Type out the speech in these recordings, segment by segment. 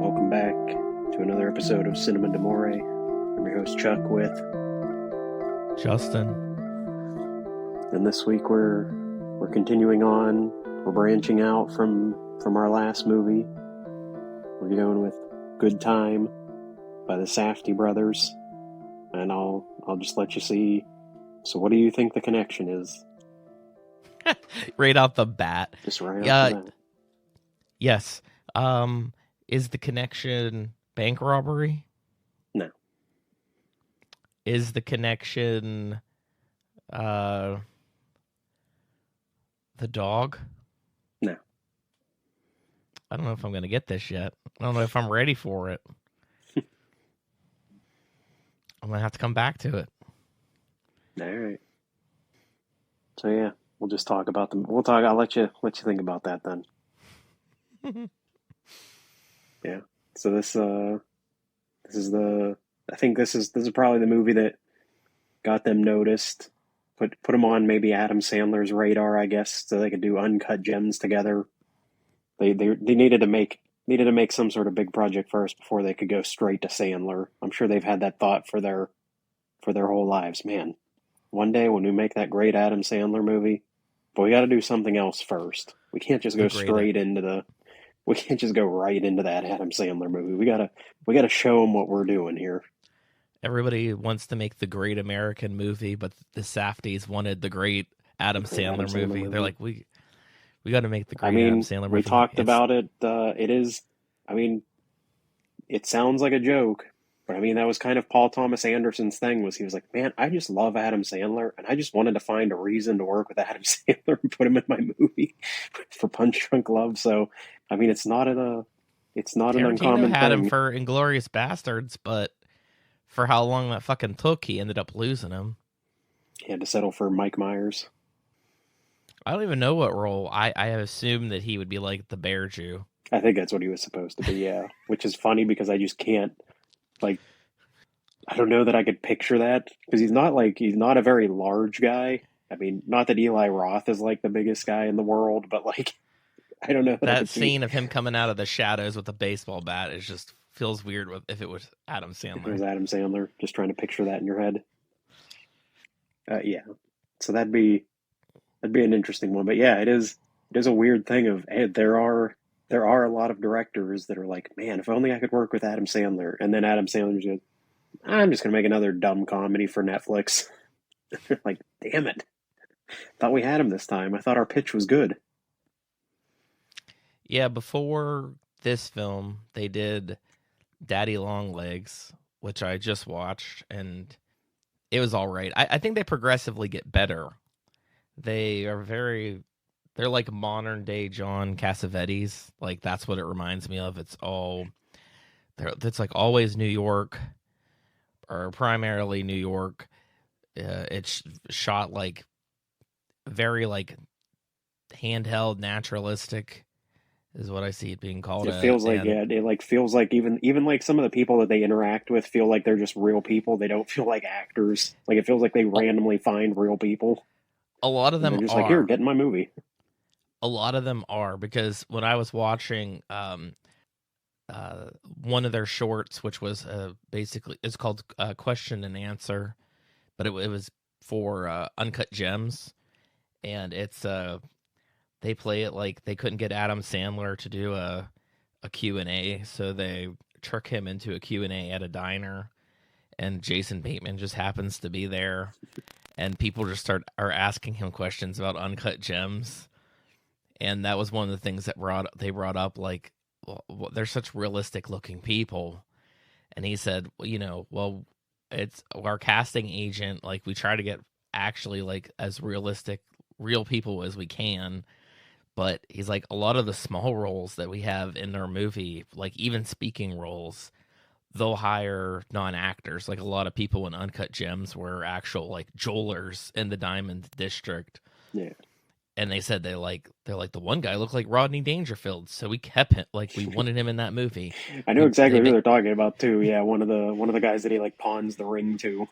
Welcome back to another episode of Cinema d'Amore. I'm your host Chuck with Justin. And this week we're continuing on. We're branching out from our last movie. We're going with Good Time by the Safdie brothers. And I'll just let you see. So what do you think the connection is? Right out the bat. Just right off the bat. Yes. Is the connection bank robbery? No. Is the connection the dog? No. I don't know if I'm going to get this yet. I don't know if I'm ready for it. I'm going to have to come back to it. All right. So yeah, we'll just talk about them. I'll let you think about that then. Yeah. So this is probably the movie that got them noticed. Put them on maybe Adam Sandler's radar, I guess, so they could do Uncut Gems together. They needed to make some sort of big project first before they could go straight to Sandler. I'm sure they've had that thought for their whole lives. Man, one day when we make that great Adam Sandler movie, but we got to do something else first. We can't just go straight into we can't just go right into that Adam Sandler movie. We gotta show them what we're doing here. Everybody wants to make the great American movie, but the Safdies wanted the great Adam Sandler movie. They're like, we got to make the great Adam Sandler movie. We talked about it. It sounds like a joke, but I mean, that was kind of Paul Thomas Anderson's thing. He was like, man, I just love Adam Sandler, and I just wanted to find a reason to work with Adam Sandler and put him in my movie for Punch Drunk Love. So, I mean, it's not an uncommon thing. Had him for Inglourious Bastards, but for how long that fucking took, he ended up losing him. He had to settle for Mike Myers. I don't even know what role. I assumed that he would be like the Bear Jew. I think that's what he was supposed to be, yeah. Which is funny because I just can't, I don't know that I could picture that, because he's not a very large guy. I mean, not that Eli Roth is like the biggest guy in the world, but I don't know. That scene of him coming out of the shadows with a baseball bat feels weird if it was Adam Sandler. If it was Adam Sandler, just trying to picture that in your head. Yeah. So that'd be an interesting one. But yeah, it is a weird thing of, hey, there are a lot of directors that are like, man, if only I could work with Adam Sandler. And then Adam Sandler goes, I'm just going to make another dumb comedy for Netflix. Like, damn it. Thought we had him this time. I thought our pitch was good. Yeah, before this film, they did Daddy Longlegs, which I just watched, and it was all right. I think they progressively get better. They're like modern day John Cassavetes. Like, that's what it reminds me of. It's like always New York, or primarily New York. It's shot like very like handheld, naturalistic, is what I see it being called. It feels like it feels like even like some of the people that they interact with feel like they're just real people. They don't feel like actors. Like, it feels like they randomly find real people. A lot of them are just like, here, get in my movie. A lot of them are, because when I was watching one of their shorts, which was basically, it's called Question and Answer, but it was for Uncut Gems, and it's they play it like they couldn't get Adam Sandler to do a Q&A, so they trick him into a Q&A at a diner, and Jason Bateman just happens to be there, and people just are asking him questions about Uncut Gems. And that was one of the things that they brought up, like, well, they're such realistic looking people. And he said, well, it's our casting agent. Like, we try to get actually like as realistic, real people as we can. But he's like, a lot of the small roles that we have in our movie, like even speaking roles, they'll hire non-actors. Like, a lot of people in Uncut Gems were actual like jewelers in the Diamond District. Yeah. And they said they're like the one guy looked like Rodney Dangerfield, so we kept him, like, we wanted him in that movie. I know exactly who they're talking about too. Yeah, one of the guys that he like pawns the ring to.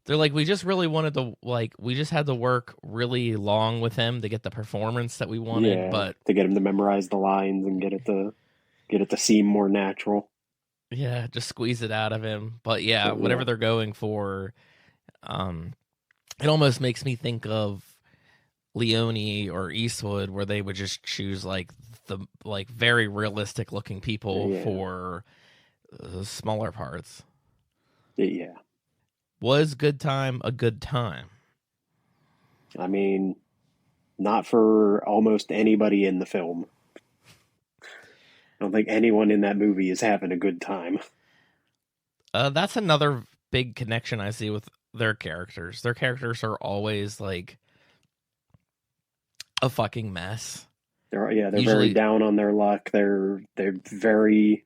They're like, we just really wanted to, like, we just had to work really long with him to get the performance that we wanted, but to get him to memorize the lines and get it to get it to seem more natural. Yeah, just squeeze it out of him. But yeah, But yeah, whatever they're going for, um, it almost makes me think of Leone or Eastwood, where they would just choose like the like very realistic looking people yeah, for smaller parts. yeah. Was Good Time a good time? I mean, not for almost anybody in the film. I don't think anyone in that movie is having a good time. That's another big connection I see with their characters. Their characters are always like a fucking mess. They're very Usually, down on their luck. They're very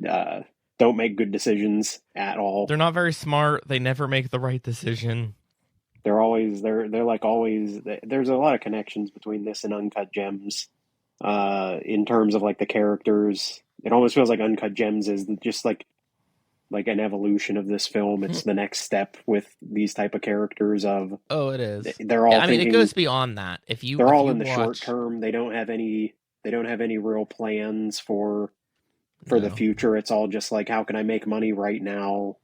uh, don't make good decisions at all. they're not very smart. They never make the right decision. They're like always. There's a lot of connections between this and Uncut Gems. In terms of like the characters, it almost feels like Uncut Gems is just like an evolution of this film. It's the next step with these type of characters. Of Oh, it is. they're all I mean, it thinking goes beyond that. If you they're if all you in the short watch, term. They don't have any real plans for the no, future. It's all just like, how can I make money right now?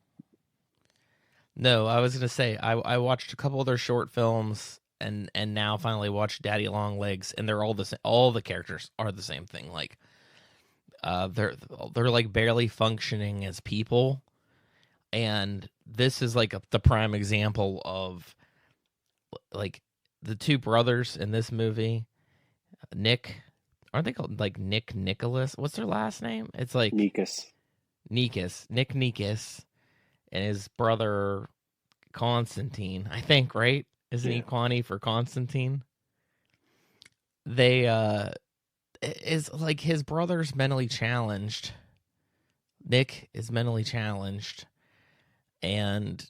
no, I was gonna say I watched a couple of their short films and now finally watched Daddy Long Legs, and they're all the same. All the characters are the same thing. Like, they're like barely functioning as people, and this is like the prime example of like the two brothers in this movie. Nick, aren't they called like Nick Nicholas? What's their last name? It's like Nikas. Nick Nikas, and his brother Constantine, I think, right? Isn't he Yeah. Connie for Constantine? They is like his brother's mentally challenged. Nick is mentally challenged, and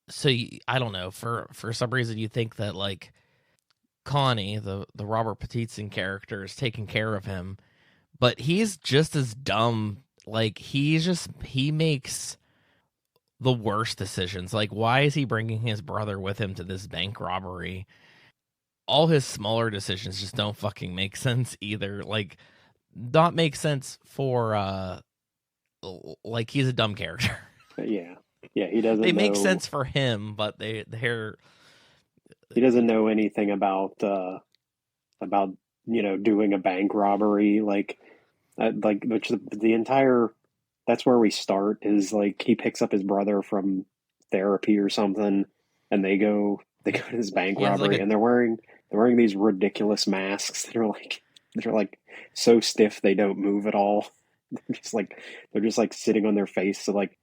so I don't know. For some reason, you think that like Connie, the Robert Pattinson character, is taking care of him, but he's just as dumb. Like he makes the worst decisions. Like, why is he bringing his brother with him to this bank robbery? All his smaller decisions just don't fucking make sense either. Like, not make sense for like he's a dumb character. But yeah. Yeah, They make sense for him, but they're he doesn't know anything about doing a bank robbery, like which the entire that's where we start is like he picks up his brother from therapy or something, and they go to this bank he has like robbery, a and they're wearing these ridiculous masks that are like so stiff they don't move at all. They're just like sitting on their face, so like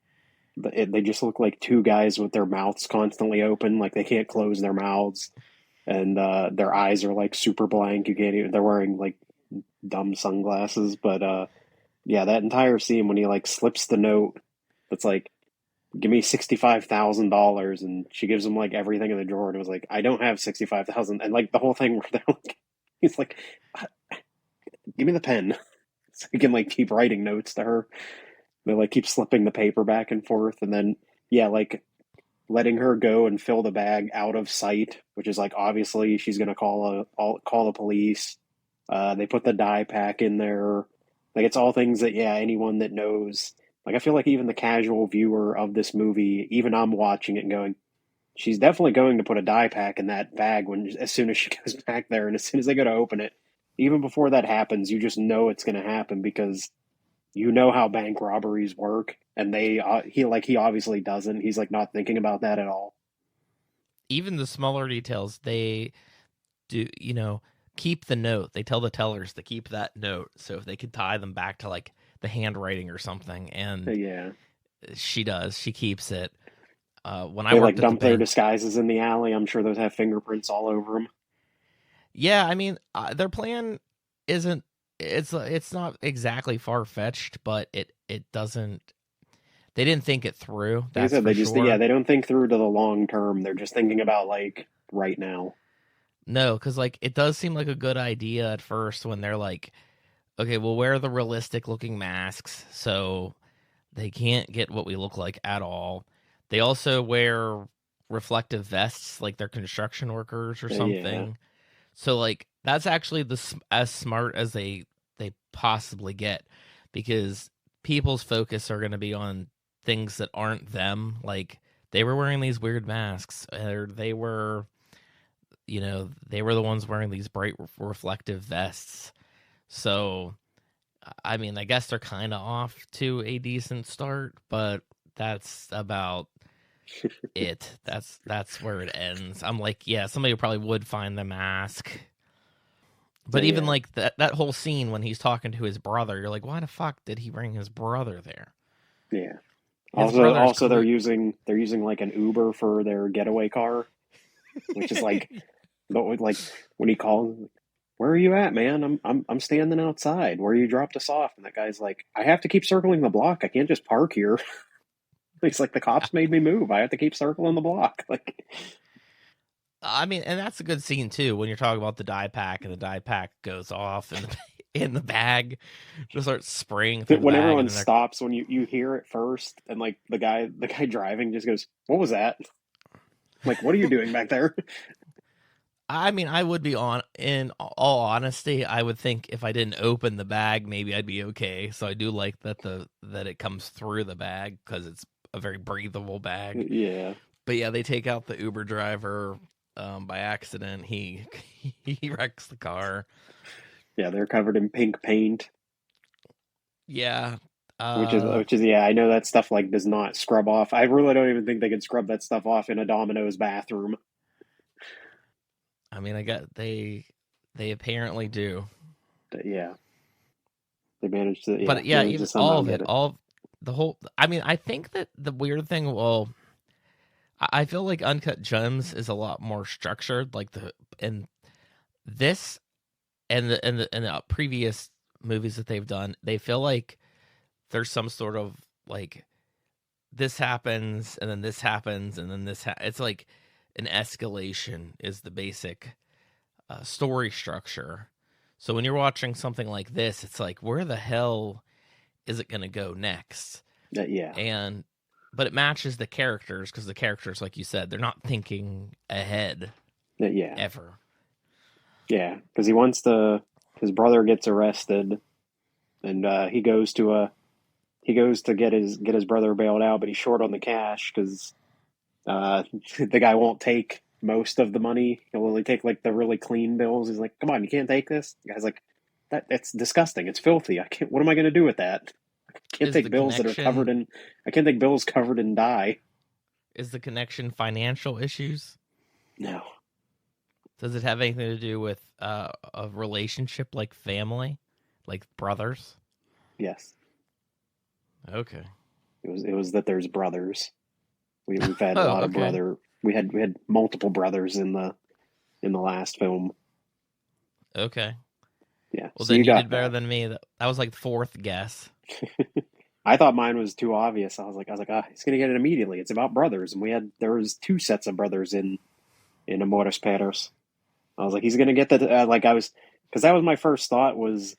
they just look like two guys with their mouths constantly open, like they can't close their mouths, and their eyes are like super blank. You can't even. They're wearing like dumb sunglasses, but yeah, that entire scene when he like slips the note, that's like, give me $65,000, and she gives him like everything in the drawer, and it was like, I don't have 65,000, and like the whole thing where they're like, he's like, give me the pen, so he can like keep writing notes to her. They like keep slipping the paper back and forth, and then yeah, like letting her go and fill the bag out of sight, which is like obviously she's gonna call the police. They put the dye pack in there. Like it's all things that yeah, anyone that knows. Like I feel like even the casual viewer of this movie, even I'm watching it and going, she's definitely going to put a dye pack in that bag when as soon as she goes back there, and as soon as they go to open it, even before that happens, you just know it's going to happen because you know how bank robberies work, and he obviously doesn't. He's like not thinking about that at all. even the smaller details. They do, keep the note. They tell the tellers to keep that note, so if they could tie them back to like the handwriting or something, So, and yeah, she does. She keeps it. When I they like worked at the dump their bank, disguises in the alley. I'm sure those have fingerprints all over them. yeah, I mean, their plan isn't. It's not exactly far fetched, but it doesn't. They didn't think it through. Like I That's said, for yeah, sure. they don't think through to the long term. They're just thinking about like right now. No, because like it does seem like a good idea at first when they're like, okay, we'll wear the realistic looking masks so they can't get what we look like at all. They also wear reflective vests like they're construction workers or Yeah, something. So like that's actually as smart as they possibly get, because people's focus are going to be on things that aren't them. Like, they were wearing these weird masks, or they were, they were the ones wearing these bright reflective vests. So, I mean, I guess they're kind of off to a decent start, but that's about it. That's where it ends. I'm like, yeah, somebody probably would find the mask. But even Yeah. like that whole scene when he's talking to his brother, you're like, why the fuck did he bring his brother there? Yeah. His Also they're using like an Uber for their getaway car, which is like, but like when he calls, where are you at, man? I'm standing outside. Where you dropped us off? And that guy's like, I have to keep circling the block. I can't just park here. He's like, the cops made me move. I have to keep circling the block. Like, I mean, and that's a good scene too when you're talking about the dye pack, and the dye pack goes off in the bag, just starts spraying through the when bag, everyone and then stops, when you hear it first, and like the guy driving just goes, "What was that?" Like, what are you doing back there? I mean, I would be in all honesty, I would think if I didn't open the bag, maybe I'd be okay. So I do like that it comes through the bag, because it's a very breathable bag. Yeah. But yeah, they take out the Uber driver by accident. He he wrecks the car. Yeah, they're covered in pink paint, Yeah. which is yeah, I know that stuff like does not scrub off. I really don't even think they could scrub that stuff off in a Domino's bathroom. I mean, I got they apparently do. But yeah, they managed to But yeah, managed to even somehow get it. all the whole. I mean, I think that the weird thing. Well, I feel like Uncut Gems is a lot more structured. Like and this and the previous movies that they've done, they feel like there's some sort of like this happens and then this happens and then it's like an escalation is the basic story structure. So when you're watching something like this, it's like, where the hell is it going to go next? Yeah, And but it matches the characters, because the characters, like you said, they're not thinking ahead yeah, ever. yeah. Because his brother gets arrested, and he goes to get his brother bailed out, but he's short on the cash because the guy won't take most of the money. He'll only take like the really clean bills. He's like, "Come on, you can't take this." The guy's like, "That's disgusting. It's filthy. I can't. What am I going to do with that? I can't Is the take bills that are covered connection in. I can't take bills covered in dye." is the connection financial issues? No. Does it have anything to do with a relationship like family, like brothers? Yes. Okay. It was that there's brothers. We've had a Oh, lot of okay. brother. We had multiple brothers in the last film. Okay. Yeah. Well, So then you you got did better that. than me. That was like fourth guess. I thought mine was too obvious. I was like, he's gonna get it immediately. It's about brothers, and there was two sets of brothers in Amores Perros. I was like, he's gonna get that. Like I was, because that was my first thought was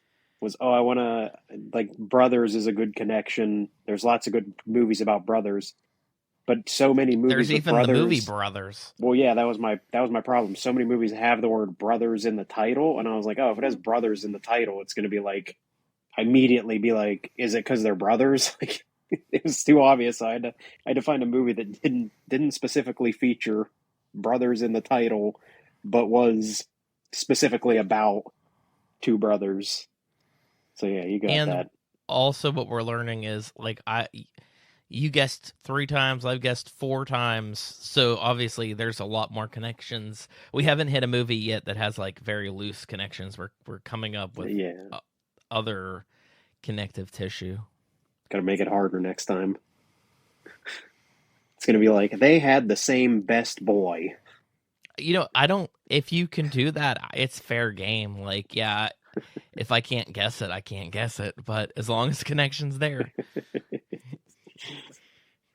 oh, I want to like brothers is a good connection. There's lots of good movies about brothers, but so many There's movies with even the movie brothers. Brothers. Well, yeah, that was my problem. So many movies have the word brothers in the title, and I was like, oh, if it has brothers in the title, it's gonna be like immediately be like, is it because they're brothers? Like it was too obvious. So I had to find a movie that didn't specifically feature brothers in the title, but was specifically about two brothers. So yeah, you got And that. also, what we're learning is like you guessed 3 times, I've guessed 4 times. So obviously, there's a lot more connections. We haven't hit a movie yet that has like very loose connections. We're coming up with Yeah, other connective tissue. gotta make it harder next time. It's gonna be like they had the same best boy. I don't. If you can do that, it's fair game. Like, yeah, if I can't guess it, I can't guess it. But as long as the connection's there,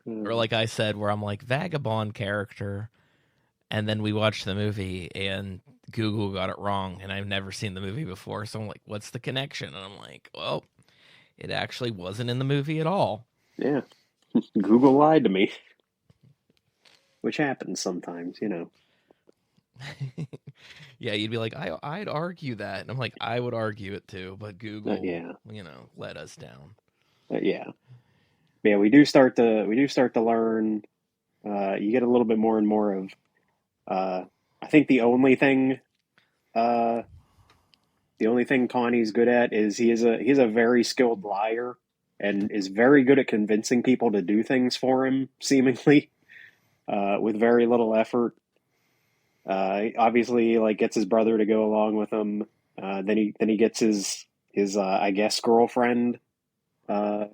or like I said, where I'm like vagabond character, and then we watch the movie and Google got it wrong, and I've never seen the movie before, so I'm like, what's the connection? And I'm like, well, it actually wasn't in the movie at all. Yeah, Google lied to me, which happens sometimes. Yeah, you'd be like, I'd argue that. And I'm like, I would argue it too, but Google, Yeah, let us down. yeah, yeah. We do start to learn. You get a little bit more and more of. I think uh, the only thing Connie's good at is he's a very skilled liar and is very good at convincing people to do things for him, seemingly, with very little effort. Obviously, like gets his brother to go along with him. Then he gets his I guess girlfriend, uh,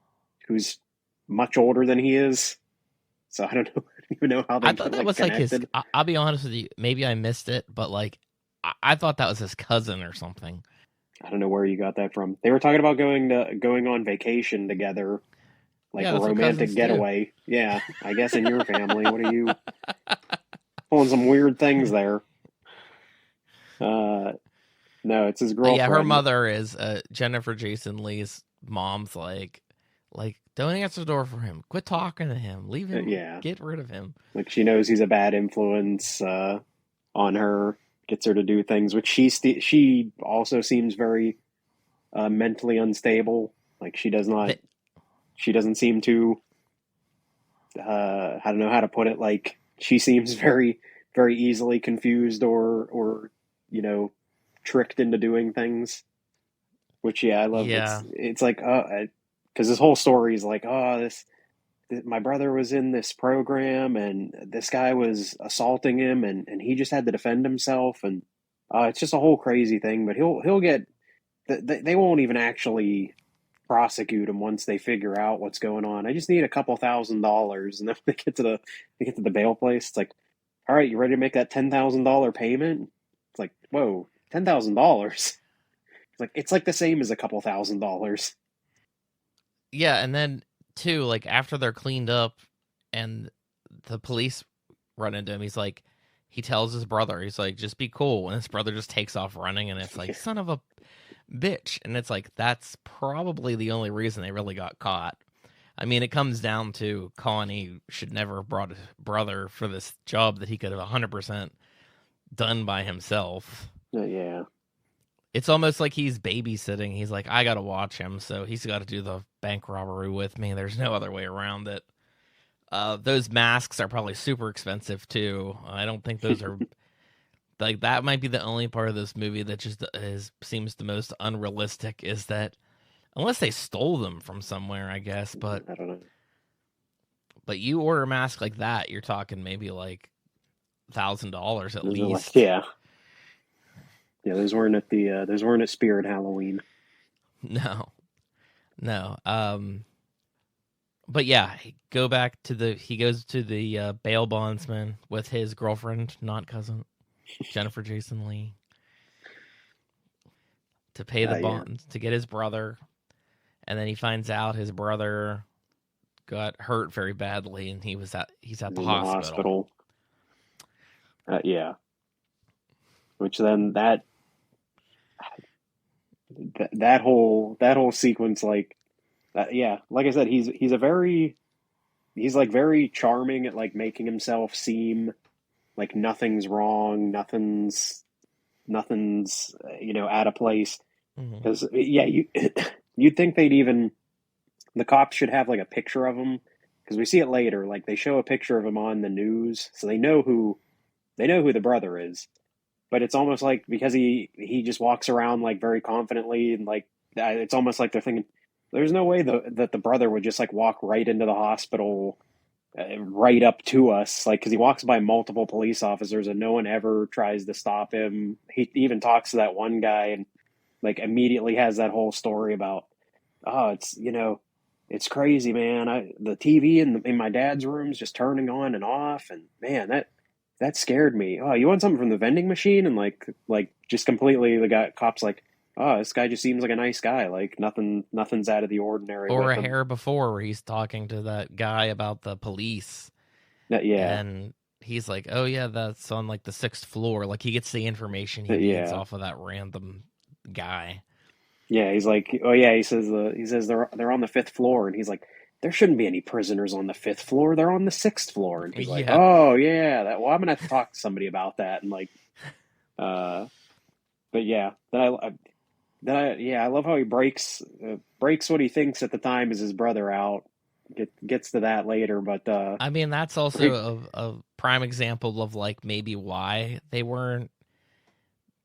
who's much older than he is. So I don't know, I don't even know how I they thought get that like was like his. connected. I'll be honest with you. Maybe I missed it, but like, I thought that was his cousin or something. I don't know where you got that from. They were talking about going on vacation together, like Yeah, a that's what romantic cousins do. getaway. Yeah, I guess in your family, what are you pulling some weird things there? Uh, no, it's his Yeah, her girlfriend. mother is Jennifer Jason Leigh's mom's like don't answer the door for him. Quit talking to him. Leave him. Yeah, Get rid of him. like she knows he's a bad influence on her, gets her to do things, which she also seems very mentally unstable. Like That she doesn't seem to I don't know how to put it. Like she seems very easily confused or you know tricked into doing things. Which yeah, I love. yeah. It's like because this whole story is like my brother was in this program and this guy was assaulting him and he just had to defend himself and it's just a whole crazy thing. But he'll get they won't even actually prosecute him once they figure out what's going on. I just need a couple $1,000s, and then they get to the bail place. It's like, all right, you ready to make that $10,000 payment? It's like, whoa, $10,000. It's like the same as a couple $1,000s. Yeah, and then too, like after they're cleaned up and the police run into him, he tells his brother, he's like, just be cool. And his brother just takes off running, and it's like, Yeah, son of a bitch. And it's like, that's probably the only reason they really got caught. I mean, it comes down to Connie should never have brought his brother for this job that he could have 100% done by himself. yeah, It's almost like he's babysitting. He's like, I got to watch him, so he's got to do the bank robbery with me. There's no other way around it. Those masks are probably super expensive too. I don't think those are like that. Might be the only part of this movie that just seems the most unrealistic. Is that unless they stole them from somewhere, I guess. I don't know. But you order a mask like that, you're talking maybe like $1,000 at Those are like, least. yeah, yeah. Those weren't at Spirit Halloween. No, no. But yeah, he goes to the bail bondsman with his girlfriend, not cousin, Jennifer Jason Leigh, to pay the Yeah, bonds to get his brother, and then he finds out his brother got hurt very badly, and he's at he's the in the hospital. hospital. Yeah, which then that whole sequence, like, yeah, like I said, he's like very charming at like making himself seem like nothing's wrong, nothing's out of place. Mm-hmm. Because yeah, you'd think the cops should have like a picture of him because we see it later. Like they show a picture of him on the news, so they know who the brother is. But it's almost like because he just walks around like very confidently and like it's almost like they're thinking there's no way that the brother would just like walk right into the hospital right up to us, like because he walks by multiple police officers and no one ever tries to stop him. He even talks to that one guy and like immediately has that whole story about it's it's crazy, man. The TV in my dad's room is just turning on and off, and man, that scared me. Oh, you want something from the vending machine? And like just completely the cops like, oh, this guy just seems like a nice guy. Like nothing's out of the ordinary Or with a him. hair before, where he's talking to that guy about the police, Yeah, and he's like, "Oh yeah, that's on like the 6th floor." Like he gets the information he needs yeah, off of that random guy. yeah. He's like, oh yeah. He says they're on the fifth floor, and he's like, there shouldn't be any prisoners on the fifth floor. They're on the sixth floor, and he's like, Yeah, oh yeah. That well, I'm gonna have to talk to somebody about that, and like, but yeah, I love how he breaks what he thinks at the time is his brother out. Gets to that later, but I mean, that's break, also a prime example of like maybe why they weren't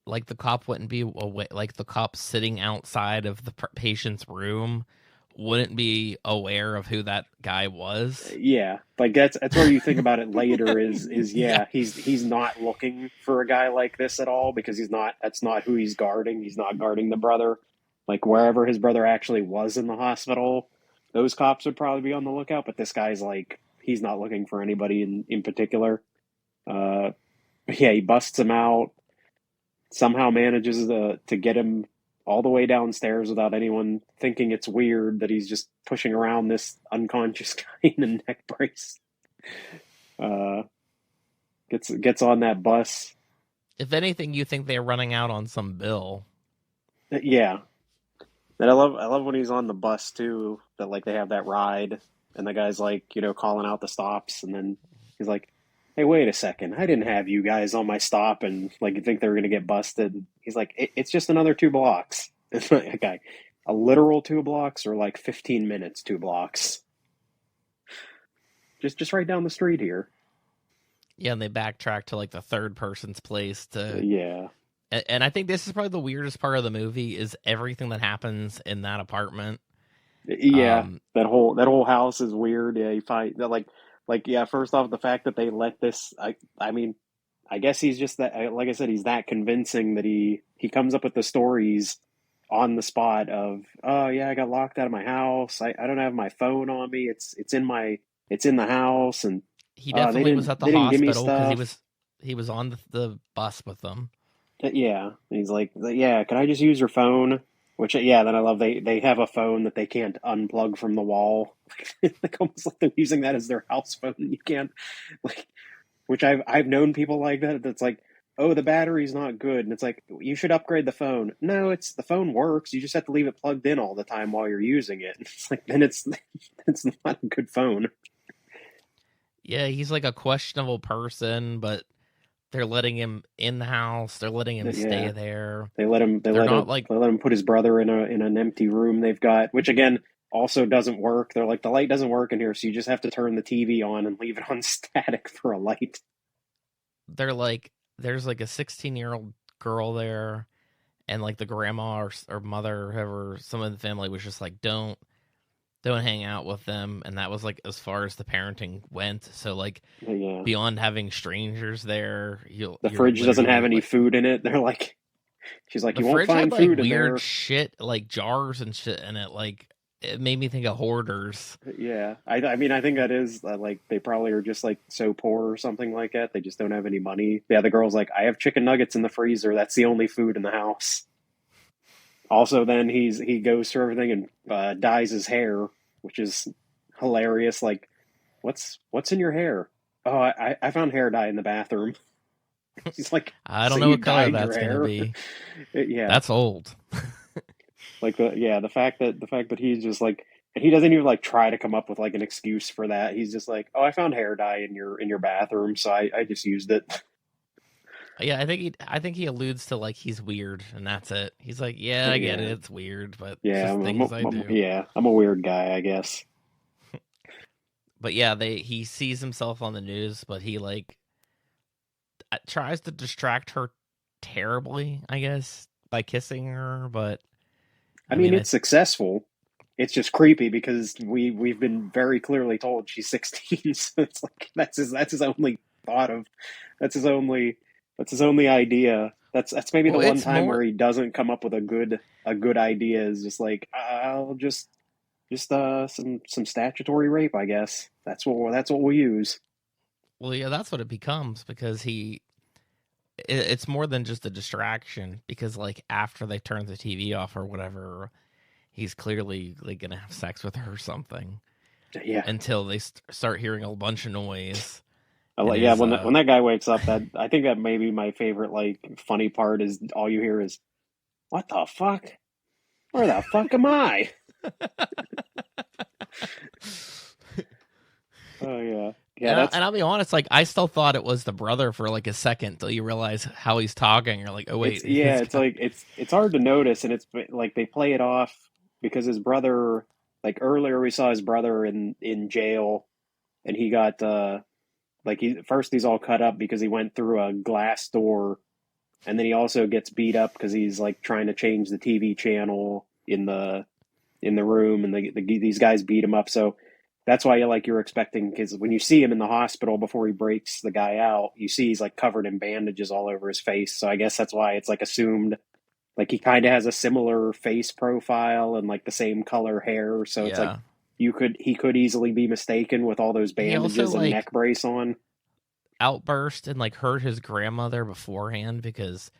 like the cop wouldn't be away, like the cop sitting outside of the patient's room wouldn't be aware of who that guy was. yeah, like that's where you think about it later is Yeah. yeah, he's not looking for a guy like this at all because he's not that's not who he's guarding. He's not guarding the brother. Like wherever his brother actually was in the hospital, those cops would probably be on the lookout, but this guy's like he's not looking for anybody in particular. Uh yeah, he busts him out, somehow manages to get him all the way downstairs without anyone thinking it's weird that he's just pushing around this unconscious guy in a neck brace. Uh, gets on that bus. If anything, you think they're running out on some bill. Yeah, and I love when he's on the bus too. That like they have that ride, and the guy's like calling out the stops, and then he's like, "Hey, wait a second! I didn't have you guys on my stop," and like you think they were gonna get busted. He's like, "It's just another 2 blocks." It's like okay, a literal 2 blocks or like 15 minutes 2 blocks. Just right down the street here. Yeah, and they backtrack to like the third person's place to. Yeah, And I think this is probably the weirdest part of the movie is everything that happens in that apartment. yeah. Um, That whole house is weird. Yeah, you find that like yeah. First off, the fact that they let this. I mean, I guess he's just that. Like I said, he's that convincing that he comes up with the stories on the spot of oh yeah, I got locked out of my house. I don't have my phone on me. It's in the house and he they definitely was at the didn't give me hospital because stuff. he was on the bus with them. Yeah, and he's like, yeah, can I just use your phone? Which, yeah, then I love they have a phone that they can't unplug from the wall, like almost like they're using that as their house phone. You can't, like, which I've known people like that. That's like, oh, the battery's not good, and it's like you should upgrade the phone. No, it's the phone works. You just have to leave it plugged in all the time while you're using it. It's like then it's not a good phone. Yeah, he's like a questionable person, but they're letting him in the house. They're letting him stay Yeah, there. they let him. They're not like They let him put his brother in an empty room they've got, which again also doesn't work. They're like the light doesn't work in here, so you just have to turn the TV on and leave it on static for a light. they're like there's like a 16-year-old girl there, and like the grandma or mother or whoever, some of the family was just like don't hang out with them, and that was like as far as the parenting went. So like Yeah, beyond having strangers there, the you're fridge doesn't have literally any like food in it. They're like, she's like, the you won't fridge had find like food in weird there. shit, like jars and shit in it. Like it made me think of hoarders. Yeah, I mean, I think that is like they probably are just like so poor or something like that. They just don't have any money. Yeah, the girl's like, I have chicken nuggets in the freezer. That's the only food in the house. Also, then he goes through everything and dyes his hair, which is hilarious. Like, what's in your hair? Oh, I found hair dye in the bathroom. He's like, I so don't know you what color dyed your that's gonna hair? be. Yeah, That's old. like the fact that he's just like, and he doesn't even like try to come up with like an excuse for that. He's just like, oh, I found hair dye in your bathroom, so I just used it. Yeah, I think he alludes to like he's weird, and that's it. He's like, yeah, I get it, Yeah, it's weird, but it's yeah, just things I do. yeah, I'm a weird guy, I guess. But yeah, they he sees himself on the news, but he like tries to distract her terribly, I guess, by kissing her. But I I mean, mean, it's successful. It's just creepy because we've been very clearly told she's 16. So it's like that's his only thought of that's his only that's his only idea. That's maybe the well, one it's time where more. he doesn't come up with a good idea. Is just like I'll just some statutory rape. I guess that's what we use. Well, yeah, that's what it becomes because it's more than just a distraction because like after they turn the TV off or whatever, he's clearly like gonna have sex with her or something Yeah, until they start hearing a bunch of noise and yeah. his When that guy wakes up, that I think that may be my favorite like funny part is all you hear is what the fuck? Where the fuck am I? Oh yeah. Yeah, that's And I'll be honest, like I still thought it was the brother for like a second till you realize how he's talking. You're like, oh it's wait, yeah, he's it's got like it's hard to notice, and it's like they play it off because his brother, like earlier we saw his brother in jail, and he got like he's all cut up because he went through a glass door, and then he also gets beat up because he's like trying to change the TV channel in the room, and these guys beat him up. So that's why you're expecting, because when you see him in the hospital before he breaks the guy out, you see he's like covered in bandages all over his face. So I guess that's why it's like assumed like he kind of has a similar face profile and like the same color hair. So it's like yeah. he could easily be mistaken with all those He also bandages and like neck brace on. outburst and like hurt his grandmother beforehand because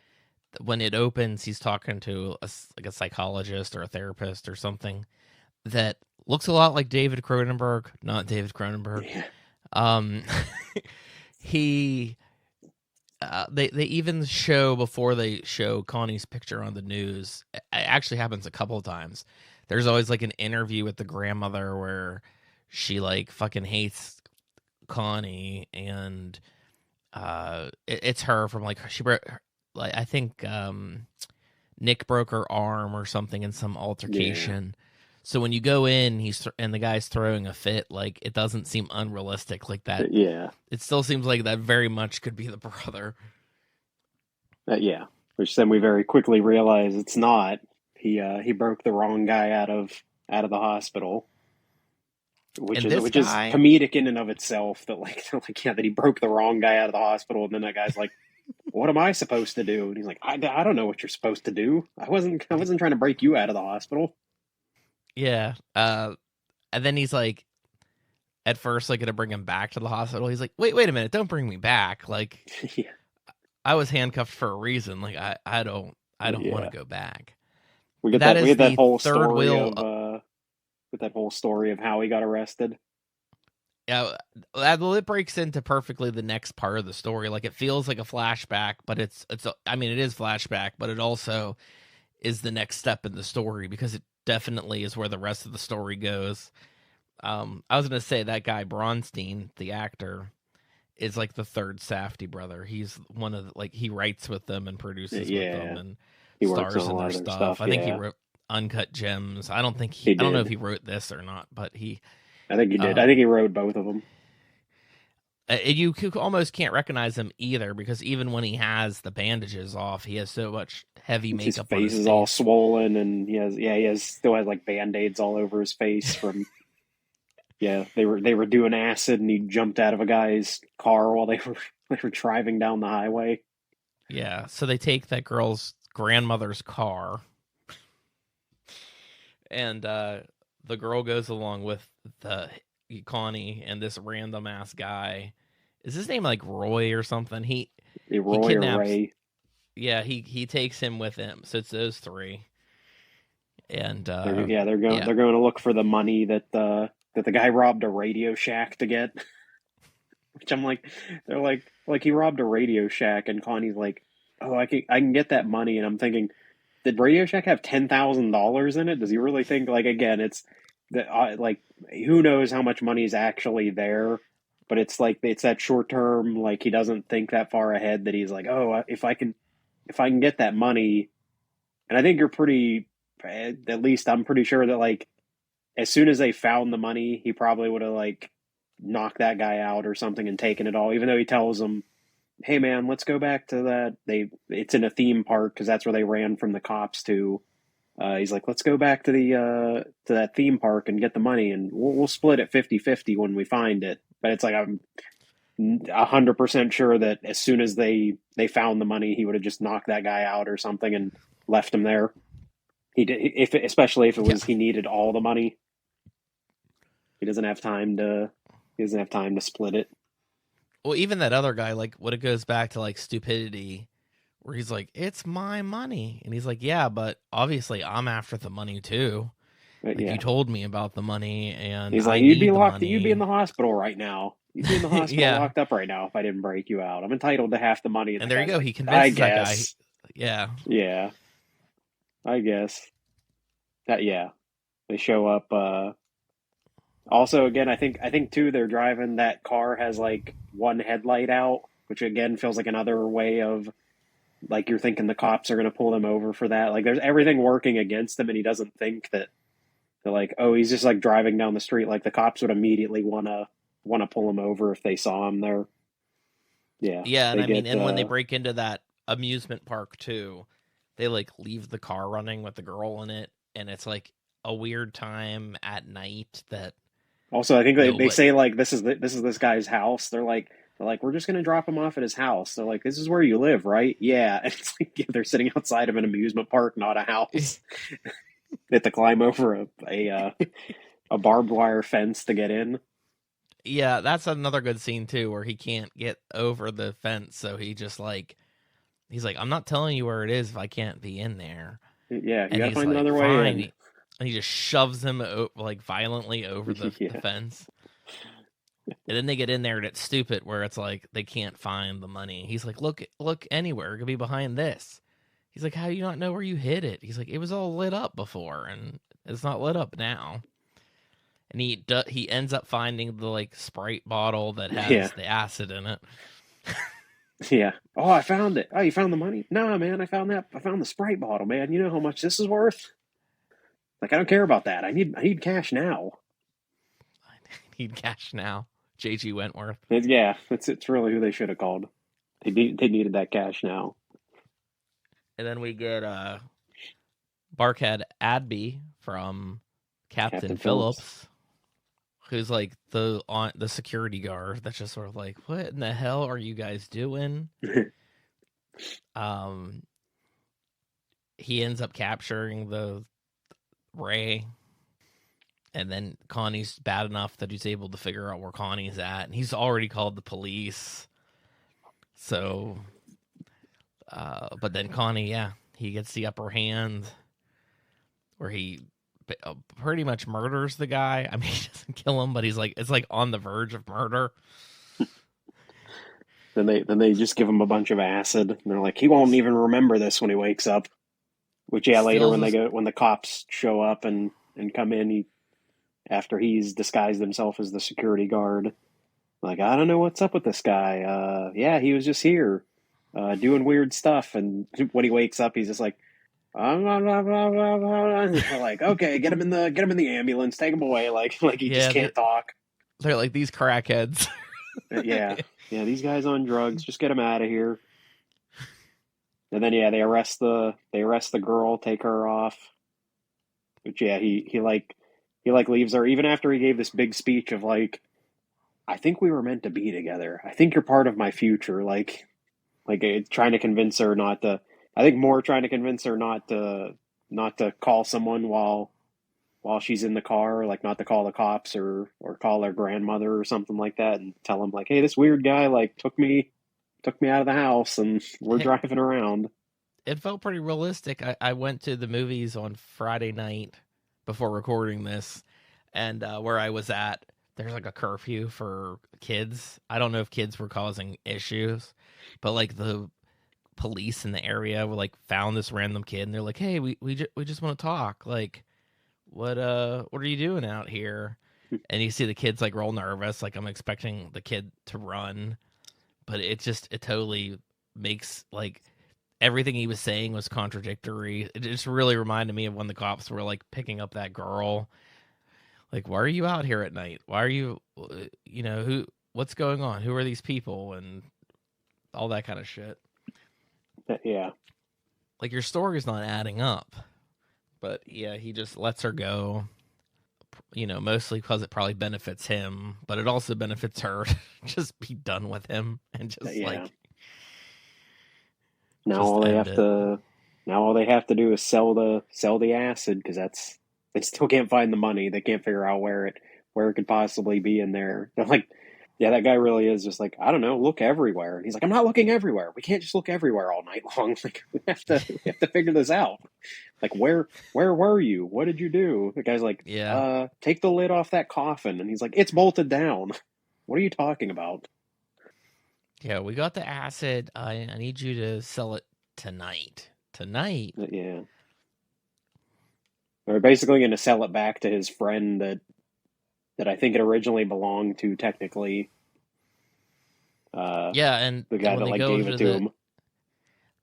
when it opens, he's talking to like a psychologist or a therapist or something that looks a lot like David Cronenberg, not David Cronenberg. Yeah. Um, he they even show before they show Connie's picture on the news. It actually happens a couple of times. There's always like an interview with the grandmother where she like fucking hates Connie, and it's her from like she broke like I think Nick broke her arm or something in some Yeah. altercation. So when you go in, and the guy's throwing a fit, like it doesn't seem unrealistic like that. Yeah. It still seems like that very much could be the brother. Yeah. Which then we very quickly realize it's not. He broke the wrong guy out of the hospital, which And is this which is guy, comedic in and of itself. That like like yeah, that he broke the wrong guy out of the hospital, and then that guy's like, "What am I supposed to do?" And he's like, I don't know what you're supposed to do. I wasn't trying to break you out of the hospital." yeah, and then he's like, at first, like gonna bring him back to the hospital. He's like, wait a minute, don't bring me back. Like Yeah. I was handcuffed for a reason. Like I don't want Yeah. to go back. We And get that that we is get that the whole third story wheel. of with that whole story of how he got arrested. Yeah, well, it breaks into perfectly the next part of the story. Like it feels like a flashback, but I mean, it is flashback, but it also is the next step in the story because it definitely is where the rest of the story goes. I was gonna say that guy Bronstein, the actor, is like the third Safdie brother. He's one of like he writes with them and produces with them Yeah. and He works on stars a in lot their of their stuff. stuff. I think he Yeah. wrote Uncut Gems. I don't think He I don't know if did. he wrote this or not, but he I think he did. I think um he wrote both of them. you almost can't recognize him either because even when he has the bandages off, he has so much heavy His makeup on face his is all face. swollen, and he still has like band-aids all over his face from they were doing acid, and he jumped out of a guy's car while they were driving down the highway. Yeah, so they take that girl's grandmother's car, and the girl goes along with the Connie and this random ass guy. Is his name like Roy or something? He Roy or kidnaps. Ray. Yeah, he takes him with him. So it's those three, and They're going yeah, they're going to look for the money that the guy robbed a Radio Shack to get. Which I'm like, they're like he robbed a Radio Shack, and Connie's like, oh, I can get that money, and I'm thinking, did Radio Shack have $10,000 in it? Does he really think like again? It's that like who knows how much money is actually there, but it's like it's that short term. Like he doesn't think that far ahead. That he's like, oh, if I can get that money, and I think you're pretty. At least I'm pretty sure that like as soon as they found the money, he probably would have like knocked that guy out or something and taken it all. Even though he tells them, "Hey man, let's go back to that." It's in a theme park because that's where they ran from the cops to. He's like, "Let's go back to that theme park and get the money, and we'll split it 50-50 when we find it." But it's like I'm 100% sure that as soon as they found the money, he would have just knocked that guy out or something and left him there. He did, especially if it yeah. was he needed all the money. He doesn't have time to. He doesn't have time to split it. Well, even that other guy, like when it goes back to like stupidity, where he's like, "It's my money," and he's like, "Yeah, but obviously I'm after the money too. But Like you yeah, told me about the money, and he's I like, you'd be need the locked. You'd be in money." the hospital right now. You'd be in the hospital Yeah, locked up right now if I didn't break you out. I'm entitled to half the money. And and the there you guy's go. like, He I convinces that guy. guess. Yeah, Yeah, I guess. That yeah. They show up. Also, again, I think too they're driving that car has like one headlight out, which again feels like another way of like you're thinking the cops are going to pull him over for that. Like there's everything working against him, and he doesn't think that they're like, oh, he's just like driving down the street. Like the cops would immediately want to pull him over if they saw him there. Yeah, Yeah, and they I mean, get and when they break into that amusement park too, they like leave the car running with the girl in it, and it's like a weird time at night that also. I think they nobody. say like this is this guy's house. They're like we're just going to drop him off at his house. They're like this is where you live, right? Yeah, and it's like yeah, they're sitting outside of an amusement park, not a house. They have to climb over a barbed wire fence to get in. Yeah, that's another good scene too, where he can't get over the fence, so he just like he's like, "I'm not telling you where it is if I can't be in there." Yeah, you And got to he's find like, another way "Fine," in. and he just shoves him like violently over the Yeah, fence. And then they get in there, and it's stupid where it's like they can't find the money. He's like, "Look anywhere. It could be behind this." He's like, "How do you not know where you hid it?" He's like, "It was all lit up before, and it's not lit up now." And he ends up finding the like Sprite bottle that yeah, has the acid in it. yeah. Oh, I found it. Oh, you found the money? Nah, man, I found that. I found the Sprite bottle, man. You know how much this is worth? Like, I don't care about that. I need cash now. I need cash now. JG Wentworth. Yeah, it's really who they should have called. They needed that cash now. And then we get Barkhead Adby from Captain Captain Phillips. Phillips, who's like the security guard that's just sort of like, what in the hell are you guys doing? Um, he ends up capturing the Ray, and then Connie's bad enough that he's able to figure out where Connie's at, and he's already called the police. So, but then Connie, yeah, he gets the upper hand where he pretty much murders the guy. I mean, he doesn't kill him, but he's like, it's like on the verge of murder. Then they just give him a bunch of acid, and they're like, he won't even remember this when he wakes up. Which yeah, later Steals his, when the cops show up and come in, after he's disguised himself as the security guard, like I don't know what's up with this guy. Yeah, he was just here, doing weird stuff, and when he wakes up, he's just like, blah, blah, blah, blah, blah. And they're like, okay, get him in the ambulance, take him away, like he just yeah, can't talk. they're like these crackheads. Yeah, yeah, these guys on drugs, just get him out of here. And then yeah, they arrest the girl, take her off. But yeah, he like leaves her even after he gave this big speech of like, I think we were meant to be together. I think you're part of my future. Like trying to convince her not to. I think more trying to convince her not to call someone while she's in the car, like not to call the cops or call her grandmother or something like that, and tell them like, hey, this weird guy like took me out of the house and we're driving around. It felt pretty realistic. I went to the movies on Friday night before recording this, and where I was at, there's like a curfew for kids. I don't know if kids were causing issues, but like the police in the area were like found this random kid, and they're like, "Hey, we just want to talk. Like, what are you doing out here?" And you see the kid's like real nervous. Like I'm expecting the kid to run, but it totally makes like everything he was saying was contradictory. It just really reminded me of when the cops were like picking up that girl. Like, why are you out here at night? Why are you, what's going on? Who are these people? And all that kind of shit. Yeah, Like, your story's not adding up. But yeah, he just lets her go, mostly because it probably benefits him, but it also benefits her. Just be done with him and just yeah. like, Now just all they end have it. to now all they have to do is sell the acid because that's they still can't find the money. They can't figure out where it could possibly be in there. They're like, yeah, that guy really is just like I don't know, look everywhere. And he's like, I'm not looking everywhere. We can't just look everywhere all night long. Like we have to figure this out. Like where were you? What did you do? The guy's like, Yeah. take the lid off that coffin, and he's like, it's bolted down. What are you talking about? Yeah, we got the acid. I need you to sell it tonight. Tonight. Yeah. They're basically going to sell it back to his friend that that I think it originally belonged to technically. Yeah, and The guy when that they like go gave to it to him.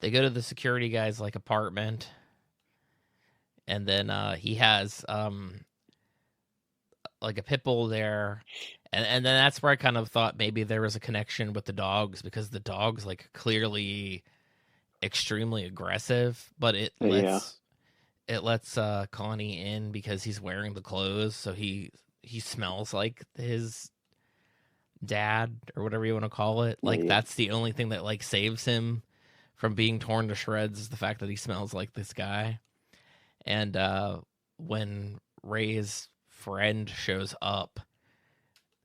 they go to the security guy's like apartment, and then he has like a pit bull there, and then that's where I kind of thought maybe there was a connection with the dogs, because the dog's like clearly extremely aggressive, but Yeah, it lets Connie in because he's wearing the clothes, so he smells like his dad or whatever you want to call it. Like yeah, that's the only thing that like saves him from being torn to shreds, is the fact that he smells like this guy. And when Ray's friend shows up,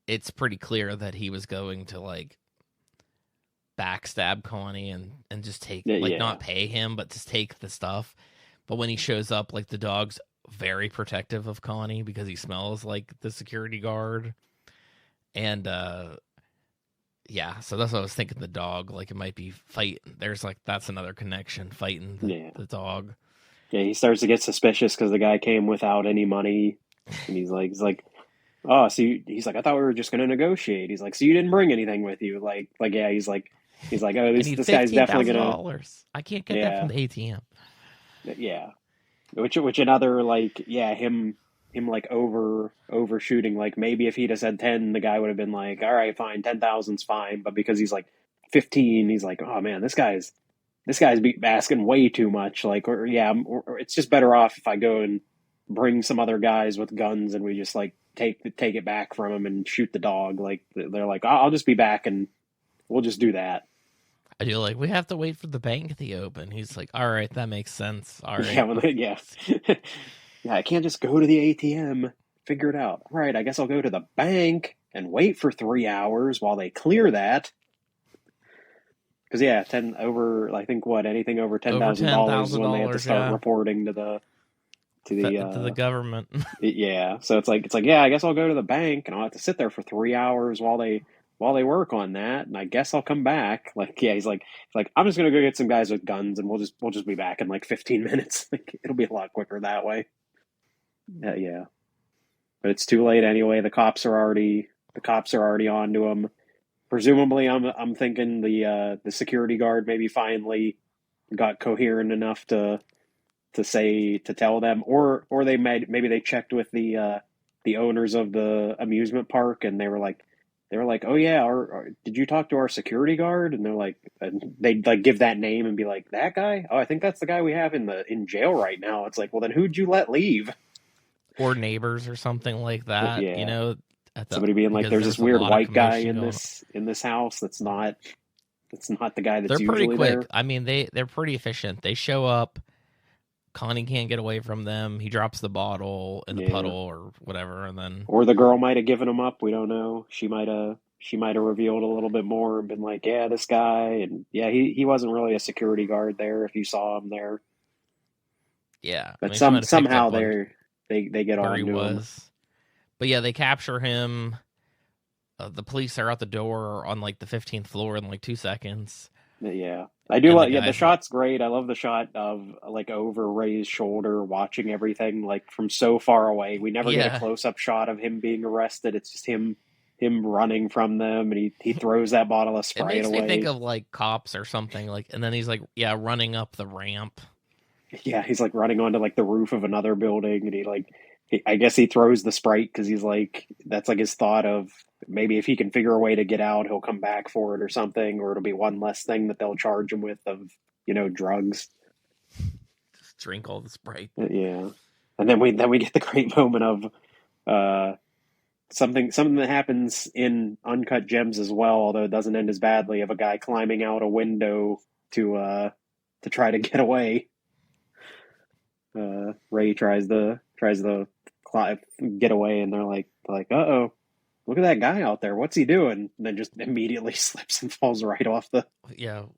it's pretty clear that he was going to like backstab Connie and just take, like, yeah, not pay him, but just take the stuff. But when he shows up, like, the dog's very protective of Connie because he smells like the security guard. And yeah, so that's what I was thinking. The dog, like, it might be fighting. There's like, that's another connection, fighting yeah. the dog. Yeah, he starts to get suspicious because the guy came without any money, and he's like, oh, so he's like, I thought we were just going to negotiate. He's like, so you didn't bring anything with you, like yeah. He's like, oh, I need this guy's definitely gonna, $15,000. I can't get that from yeah, the ATM. yeah. Which another like, yeah, him like overshooting. Like maybe if he'd have said 10, the guy would have been like, all right, fine, 10,000's fine. But because he's like 15, he's like, oh man, this guy's asking way too much. Like, or yeah, or it's just better off if I go and bring some other guys with guns and we just like take it back from him and shoot the dog. Like they're like, I'll just be back and we'll just do that. I do, like, we have to wait for the bank to open. He's like, all right, that makes sense. All right. Yeah, yeah. I can't just go to the ATM, figure it out. All right, I guess I'll go to the bank and wait for 3 hours while they clear that. Because yeah, I think anything over $10,000 is when they have to start reporting to the government. Yeah, so it's like yeah, I guess I'll go to the bank and I'll have to sit there for 3 hours while they work on that, and I guess I'll come back. Like yeah, he's like I'm just gonna go get some guys with guns and we'll just be back in like 15 minutes. Like it'll be a lot quicker that way. Yeah, but it's too late anyway. The cops are already on to him. Presumably, I'm thinking the security guard maybe finally got coherent enough to tell them, or maybe they checked with the owners of the amusement park, and they were like, oh yeah, did you talk to our security guard? And they're like, and they'd like give that name and be like, that guy? Oh, I think that's the guy we have in jail right now. It's like, well then who'd you let leave? Or neighbors or something like that. Yeah. You know, somebody being like, there's this weird white guy in this house that's not the guy that's they're pretty usually quick. there. I mean, they're pretty efficient. They show up. Connie can't get away from them. He drops the bottle in the puddle or whatever, and then, or the girl might have given him up. We don't know. She might have revealed a little bit more and been like, yeah, this guy, and yeah, he wasn't really a security guard there if you saw him there. Yeah, but I mean, somehow they get on to him. But yeah, they capture him. The police are out the door on like the 15th floor in like 2 seconds. Yeah, I do like. Yeah, the shot's great. I love the shot of like over Ray's shoulder, watching everything like from so far away. We never get a close up shot of him being arrested. It's just him running from them, and he throws that bottle of Sprite away. It makes me think of like Cops or something, like, and then he's like, yeah, running up the ramp. Yeah, he's like running onto like the roof of another building, and I guess he throws the Sprite because he's like, that's like his thought of maybe if he can figure a way to get out, he'll come back for it or something, or it'll be one less thing that they'll charge him with of, drugs. Just drink all the Sprite. Yeah, and then we get the great moment of something that happens in Uncut Gems as well, although it doesn't end as badly, of a guy climbing out a window to try to get away. Ray tries to get away, and they're like, uh-oh, look at that guy out there. What's he doing? And then just immediately slips and falls right off the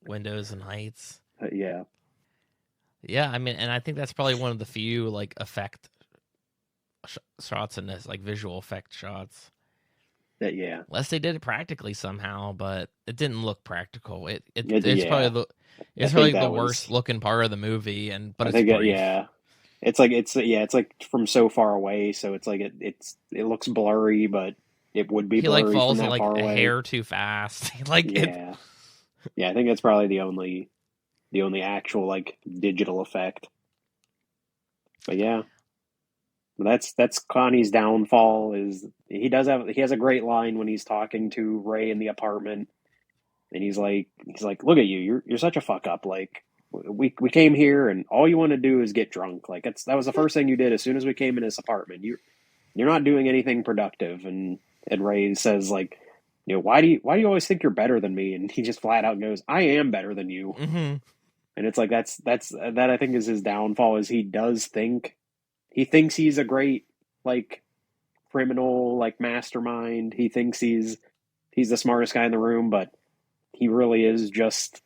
windows and heights. Yeah. Yeah, I mean, and I think that's probably one of the few like effect shots in this, like visual effect shots. Yeah. Unless they did it practically somehow, but it didn't look practical. It's probably the worst looking part of the movie, but it's brief. it's like from so far away, so it's like it looks blurry, but it would be He like blurry from falls that like far a away. hair too fast. Like it. Yeah, yeah, I think that's probably the only actual like digital effect. But yeah, that's Connie's downfall. Is he has a great line when he's talking to Ray in the apartment, and he's like, look at you, you're such a fuck up. Like we came here and all you want to do is get drunk. Like that was the first thing you did as soon as we came in this apartment. You're not doing anything productive. And Ray says like, why do you always think you're better than me? And he just flat out goes, I am better than you. Mm-hmm. And it's like that I think is his downfall, is he thinks he's a great like criminal, like mastermind. He thinks he's the smartest guy in the room, but he really is just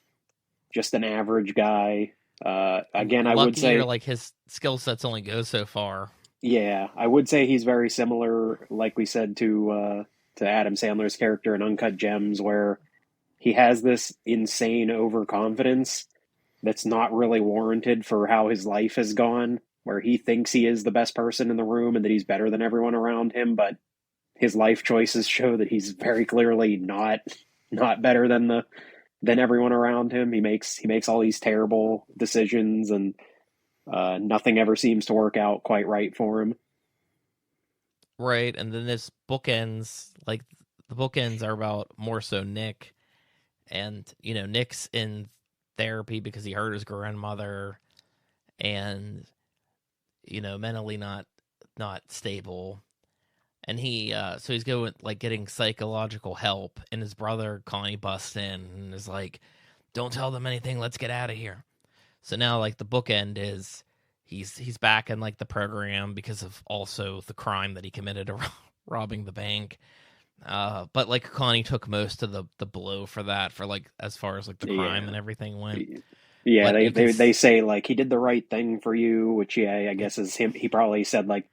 an average guy. Again, I would Lucky, or say, like his skill sets only go so far. yeah, I would say he's very similar, like we said, to Adam Sandler's character in Uncut Gems, where he has this insane overconfidence that's not really warranted for how his life has gone, where he thinks he is the best person in the room and that he's better than everyone around him, but his life choices show that he's very clearly not better than everyone around him. He makes all these terrible decisions, and nothing ever seems to work out quite right for him. Right, and then this bookends, like the bookends are about more so Nick, and Nick's in therapy because he hurt his grandmother, and mentally not stable, and so he's going like getting psychological help, and his brother Connie busts in and is like, "Don't tell them anything. Let's get out of here." So now like the bookend is he's back in like the program because of also the crime that he committed of robbing the bank. But like Connie took most of the blow for that, for like as far as like the crime Yeah, and everything went. yeah. But They say like he did the right thing for you, which yeah, I guess is him. He probably said like,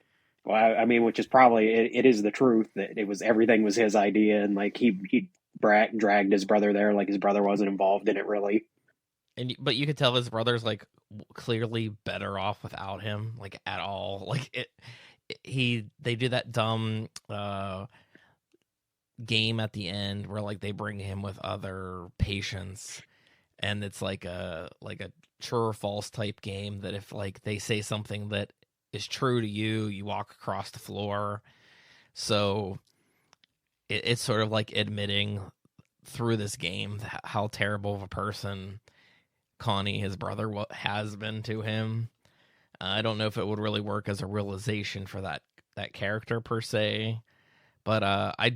well, I mean, which is probably it is the truth that it was everything was his idea, and like he dragged his brother there, like his brother wasn't involved in it really. but you could tell his brother's like clearly better off without him, like at all. Like they do that dumb game at the end where like they bring him with other patients, and it's like a true or false type game, that if like they say something that is true to you, you walk across the floor. So it's sort of like admitting through this game how terrible of a person Connie, his brother, has been to him. I don't know if it would really work as a realization for that character per se, but I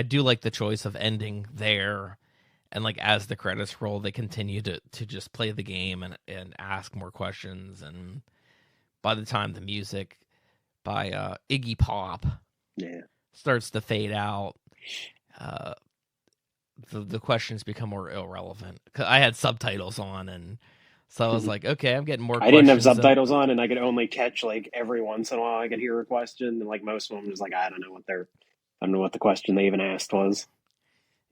do like the choice of ending there, and like as the credits roll, they continue to just play the game and ask more questions, and by the time the music by Iggy Pop Yeah, starts to fade out, uh, the questions become more irrelevant. 'Cause I had subtitles on, and so I was like, okay, I'm getting more I didn't have questions than. subtitles on, and I could only catch like every once in a while I could hear a question, and like most of them was like I don't know what the question they even asked was.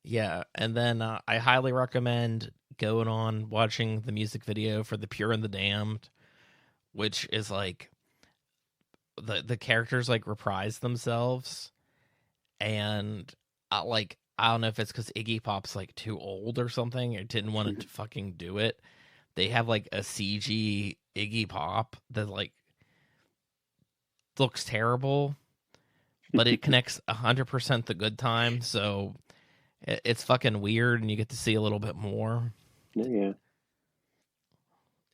Yeah, and then I highly recommend going on watching the music video for The Pure and the Damned, which is like the characters like reprise themselves, and I don't know if it's because Iggy Pop's like too old or something, or didn't want to fucking do it. They have like a CG Iggy Pop that like looks terrible, but it connects 100% the good time. So it's fucking weird, and you get to see a little bit more. Yeah,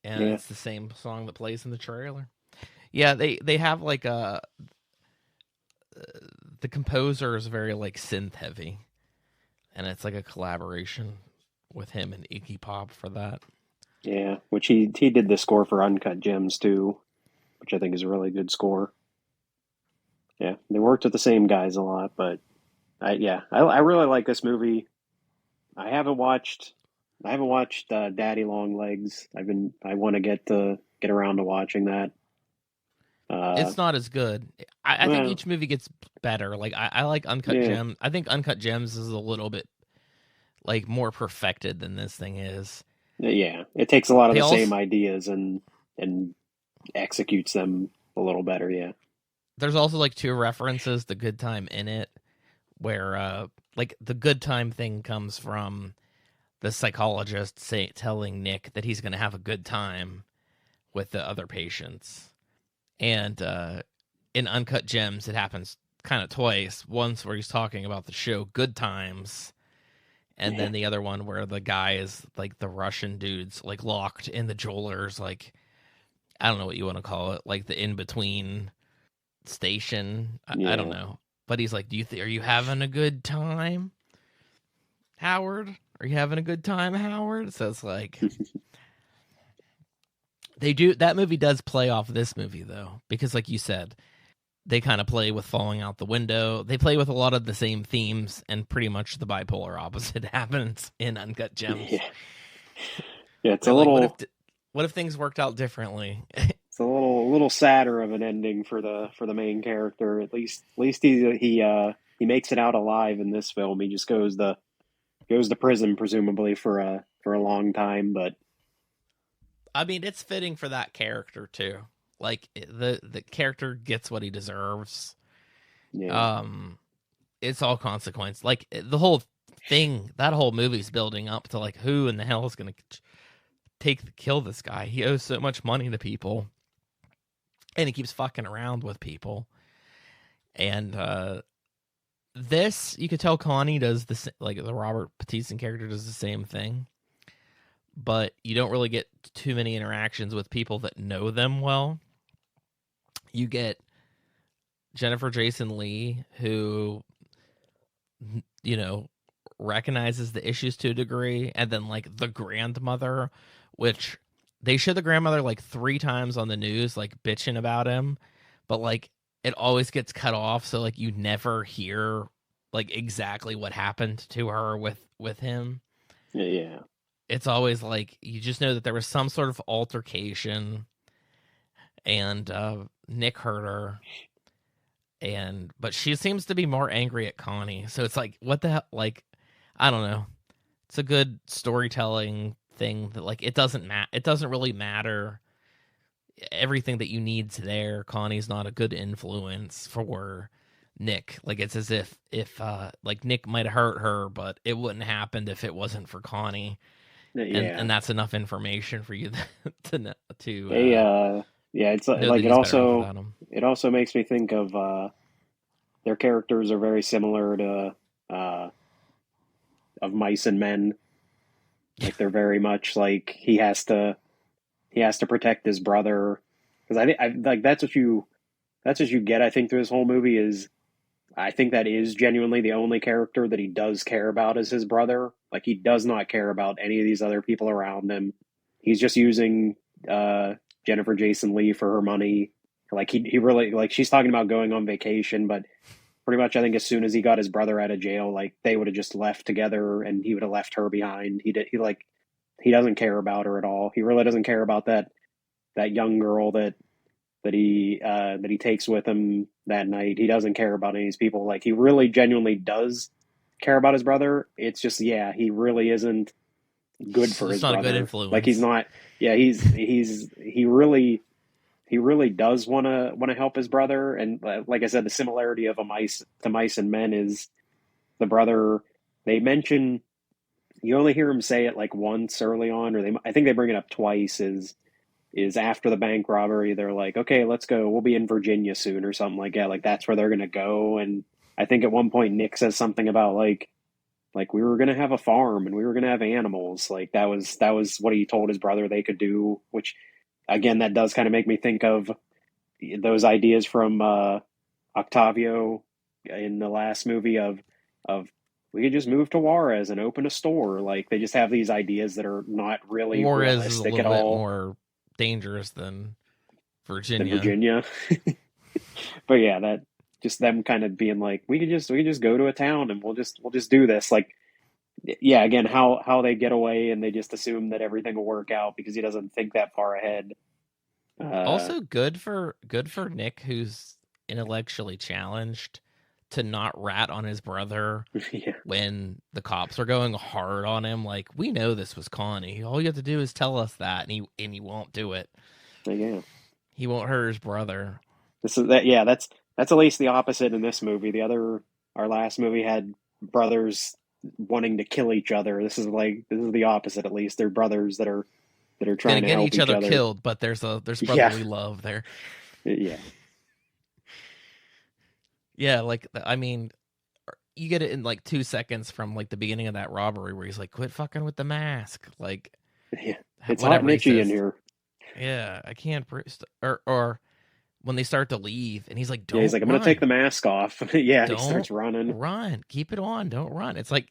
And yeah, it's the same song that plays in the trailer. Yeah, they have like the composer is very like synth heavy, and it's like a collaboration with him and Iggy Pop for that. yeah. Which he did the score for Uncut Gems too, which I think is a really good score. Yeah, they worked with the same guys a lot, but I really like this movie. I haven't watched I haven't watched Daddy Long Legs. I want to get around to watching that. Uh, It's not as good. I think well, each movie gets better. Like I like Uncut yeah, Gems. I think Uncut Gems is a little bit like more perfected than this thing is. yeah. It takes a lot of They the also same ideas and executes them a little better. Yeah. There's also like two references to Good Time in it, where like the Good Time thing comes from the psychologist telling Nick that he's going to have a good time with the other patients. And in Uncut Gems, it happens kind of twice. Once where he's talking about the show Good Times, and then the other one where the guy is like the Russian dude's like locked in the jeweler's, like, I don't know what you want to call it, like the in between station. I don't Yeah. know, but he's like, are you having a good time, Howard? Are you having a good time, Howard? So it's like that movie does play off this movie though, because like you said, they kind of play with falling out the window. They play with a lot of the same themes, and pretty much the bipolar opposite happens in Uncut Gems. Yeah. Yeah. It's They're a like, little. what if things worked out differently? It's a little sadder of an ending for the main character. At least he makes it out alive in this film. He just goes to prison presumably for a long time, but I mean, it's fitting for that character too. Like the character gets what he deserves. yeah. It's all consequence. Like the whole thing, that whole movie's building up to like who in the hell is going to kill this guy? He owes so much money to people, and he keeps fucking around with people. And this, you could tell Connie does the like the Robert Pattinson character does the same thing, but you don't really get too many interactions with people that know them well. You get Jennifer Jason Leigh, who, you know, recognizes the issues to a degree, and then like the grandmother, which they show the grandmother like 3 times on the news, like bitching about him, but like it always gets cut off, so like you never hear like exactly what happened to her with him. Yeah. It's always like you just know that there was some sort of altercation, and Nick hurt her, but she seems to be more angry at Connie. So it's like, what the hell? Like, I don't know. It's a good storytelling thing that like it doesn't really matter. Everything that you need's there. Connie's not a good influence for Nick. Like it's as if like Nick might have hurt her, but it wouldn't have happened if it wasn't for Connie. Yeah. And that's enough information for you to They yeah, it's know like that he's better off without him. it also makes me think of their characters are very similar to of Mice and Men. Like they're very much like he has to protect his brother, because I like that's what you get, I think, through this whole movie. Is I think that is genuinely the only character that he does care about is his brother. Like he does not care about any of these other people around him. He's just using Jennifer Jason Leigh for her money. Like he really, like, she's talking about going on vacation, but pretty much I think as soon as he got his brother out of jail, like they would have just left together and he would have left her behind. He doesn't care about her at all. He really doesn't care about that young girl that he takes with him that night. He doesn't care about any of these people. Like he really genuinely does care about his brother. It's just, yeah, he really isn't good for his not brother. A good influence. Like he's not. Yeah, he really does want to help his brother. And like I said, the similarity of Mice and Men is the brother. They mention, you only hear him say it like once early on, or I think they bring it up twice. Is after the bank robbery, they're like, okay, let's go. We'll be in Virginia soon or something like that. Like that's where they're gonna go. And I think at one point Nick says something about like we were gonna have a farm and we were gonna have animals. Like that was what he told his brother they could do. Which again, that does kind of make me think of those ideas from Octavio in the last movie of we could just move to Juarez and open a store. Like they just have these ideas that are not really Juarez is a realistic at little bit all. more dangerous than Virginia. Than Virginia. But yeah, that just them kind of being like, we could just go to a town and we'll just do this. Like, yeah, again, how they get away and they just assume that everything will work out because he doesn't think that far ahead. Also, good for Nick, who's intellectually challenged, to not rat on his brother yeah. when the cops are going hard on him. Like, we know this was Connie. All you have to do is tell us that, and he won't do it. Yeah. He won't hurt his brother. This is that. Yeah, that's at least the opposite in this movie. Our last movie had brothers wanting to kill each other. This is the opposite. At least they're brothers that are Gonna trying to get help each each other other. killed, but there's Yeah, brotherly love there. yeah, Yeah, like I mean, you get it in like 2 seconds from like the beginning of that robbery where he's like, "Quit fucking with the mask," like yeah. It's hot whatever and he itchy in says. here. Yeah, I can't. Or when they start to leave, and he's like, Yeah, he's "Don't like, I'm gonna take run, the mask off. Yeah, he don't starts running. run, keep it on, don't run." It's like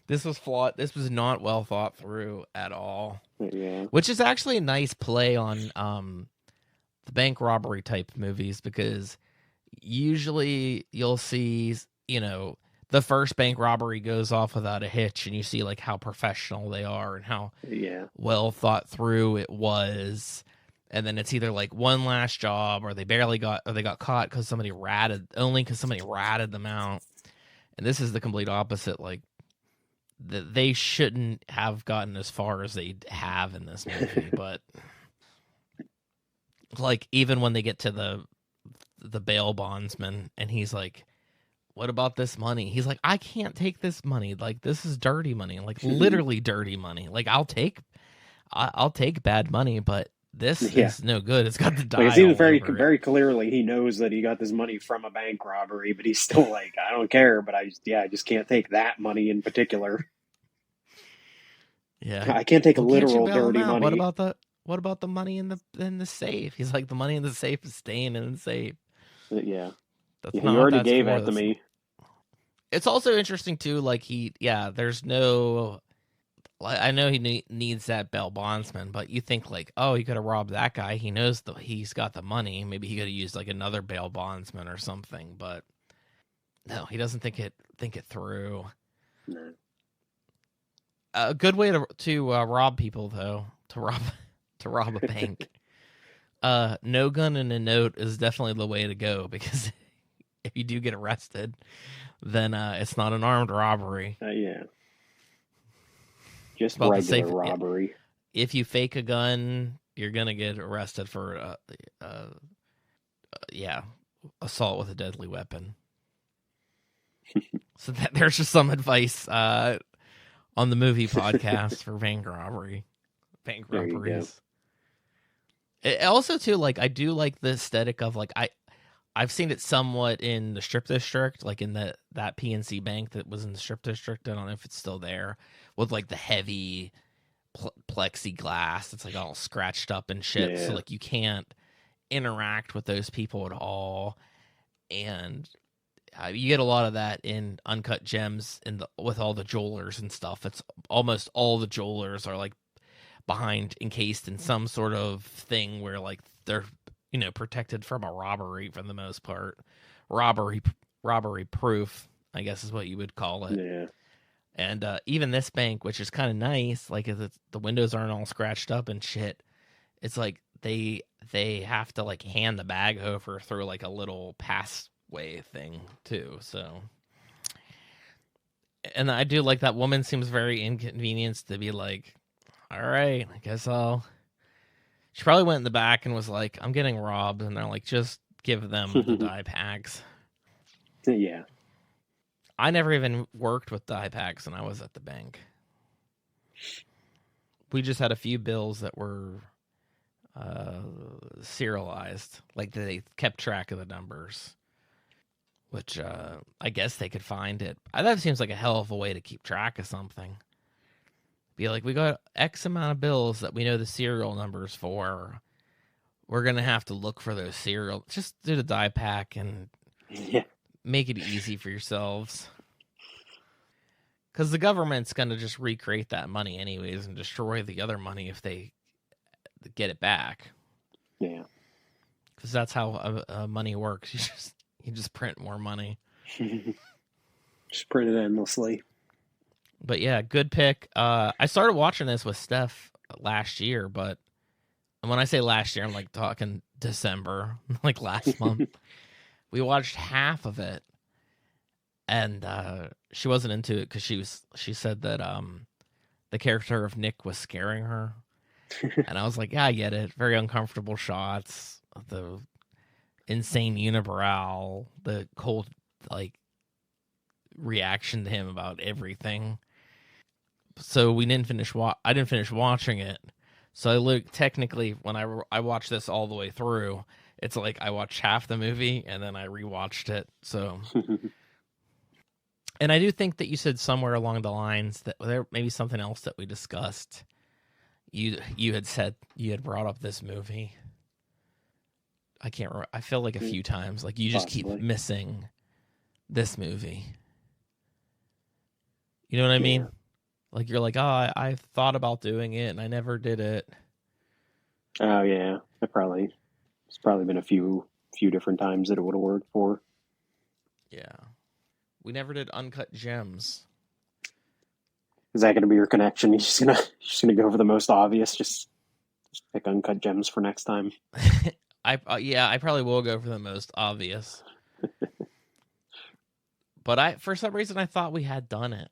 this was flawed. This was not well thought through at all. Yeah, Which is actually a nice play on the bank robbery type movies, because usually you'll see, the first bank robbery goes off without a hitch, and you see like how professional they are and how yeah, well thought through it was. And then it's either like one last job, or they got caught because somebody ratted them out. And this is the complete opposite. Like they shouldn't have gotten as far as they have in this movie, but like even when they get to the bail bondsman, and he's like, "What about this money?" He's like, "I can't take this money. Like this is dirty money, like literally dirty money. Like I'll take bad money, but this yeah. is no good. It's got the Like it dye seems all very over it." very clearly he knows that he got this money from a bank robbery, but he's still like, I don't care, but I just can't take that money in particular. Yeah. I can't take Well, can't you literal bail him dirty out? money. What about the money in the safe? He's like, the money in the safe is staying in the safe. Yeah, That's yeah. not You what already that's gave for. that to me. It's also interesting too. Like there's no. I know he needs that bail bondsman, but you think like, oh, he could have robbed that guy. He knows he's got the money. Maybe he could have used like another bail bondsman or something. But no, he doesn't think it through. No. A good way to rob people, though, to rob a bank. No gun and a note is definitely the way to go, because if you do get arrested, then it's not an armed robbery. Yeah, just About the regular safe. robbery. If you fake a gun, you're gonna get arrested for yeah, assault with a deadly weapon. So there's just some advice on the movie podcast for bank There you go. robberies. It also too, like I do like the aesthetic of like I've seen it somewhat in the Strip District, like in that PNC Bank that was in the Strip District. I don't know if it's still there, with like the heavy plexiglass. It's like all scratched up and shit, Yeah. so like you can't interact with those people at all. And you get a lot of that in Uncut Gems with all the jewelers and stuff. It's almost all the jewelers are like encased in some sort of thing where like they're protected from a robbery for the most part. Robbery proof, I guess is what you would call it. Yeah. And even this bank, which is kind of nice, like the windows aren't all scratched up and shit. It's like they have to like hand the bag over through like a little passway thing too. So, and I do like that woman seems very inconvenienced to be like, all right, I guess She probably went in the back and was like, I'm getting robbed. And they're like, just give them the dye packs. Yeah. I never even worked with dye packs when I was at the bank. We just had a few bills that were serialized. Like they kept track of the numbers, which I guess they could find it. That seems like a hell of a way to keep track of something. Be like, we got X amount of bills that we know the serial numbers for. We're going to have to look for those serial. Just do the die pack and make it easy for yourselves. Because the government's going to just recreate that money anyways and destroy the other money if they get it back. Yeah. Because that's how money works. You just print more money. Just print it endlessly. But yeah, good pick. I started watching this with Steph last year, but when I say last year, I'm like talking December, like last month. We watched half of it, and she wasn't into it because she said that the character of Nick was scaring her, And I was like, yeah, I get it. Very uncomfortable shots, the insane unibrow, the cold like reaction to him about everything. So we didn't finish. I didn't finish watching it. So I look technically when I watched this all the way through, it's like I watched half the movie and then I rewatched it. So, and I do think that you said somewhere along the lines that there may be something else that we discussed. You had said you had brought up this movie. I can't remember. I feel like a few times like you just keep missing this movie. You know what I mean? Like you're like, oh, I thought about doing it and I never did it. Oh yeah, it's probably been a few different times that it would have worked for. Yeah, we never did Uncut Gems. Is that going to be your connection? You're just gonna go for the most obvious. Just pick Uncut Gems for next time. I probably will go for the most obvious. But for some reason I thought we had done it.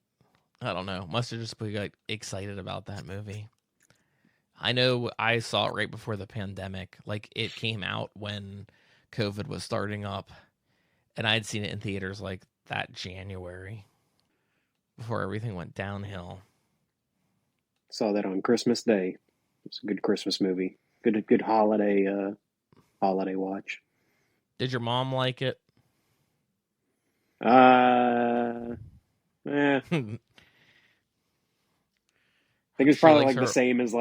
I don't know. Must have just been like excited about that movie. I know I saw it right before the pandemic. Like it came out when COVID was starting up, and I'd seen it in theaters like that January before everything went downhill. Saw that on Christmas Day. It's a good Christmas movie. Good holiday watch. Did your mom like it? Eh. I think it's probably like the same as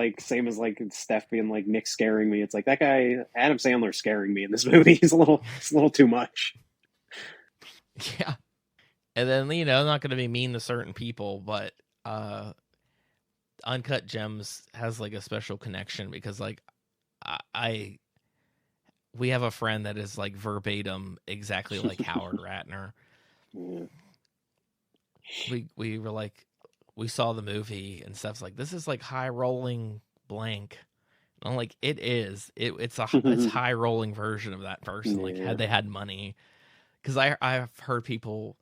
Steph being like Nick scaring me. It's like that guy Adam Sandler scaring me in this movie. It's a little too much. Yeah. And then, I'm not going to be mean to certain people, but Uncut Gems has like a special connection because like we have a friend that is like verbatim exactly like Howard Ratner. Yeah. We were like, we saw the movie and stuff's like, this is like high rolling blank. And I'm like, it is. It's high rolling version of that person. Yeah. Like had they had money, because I've heard people,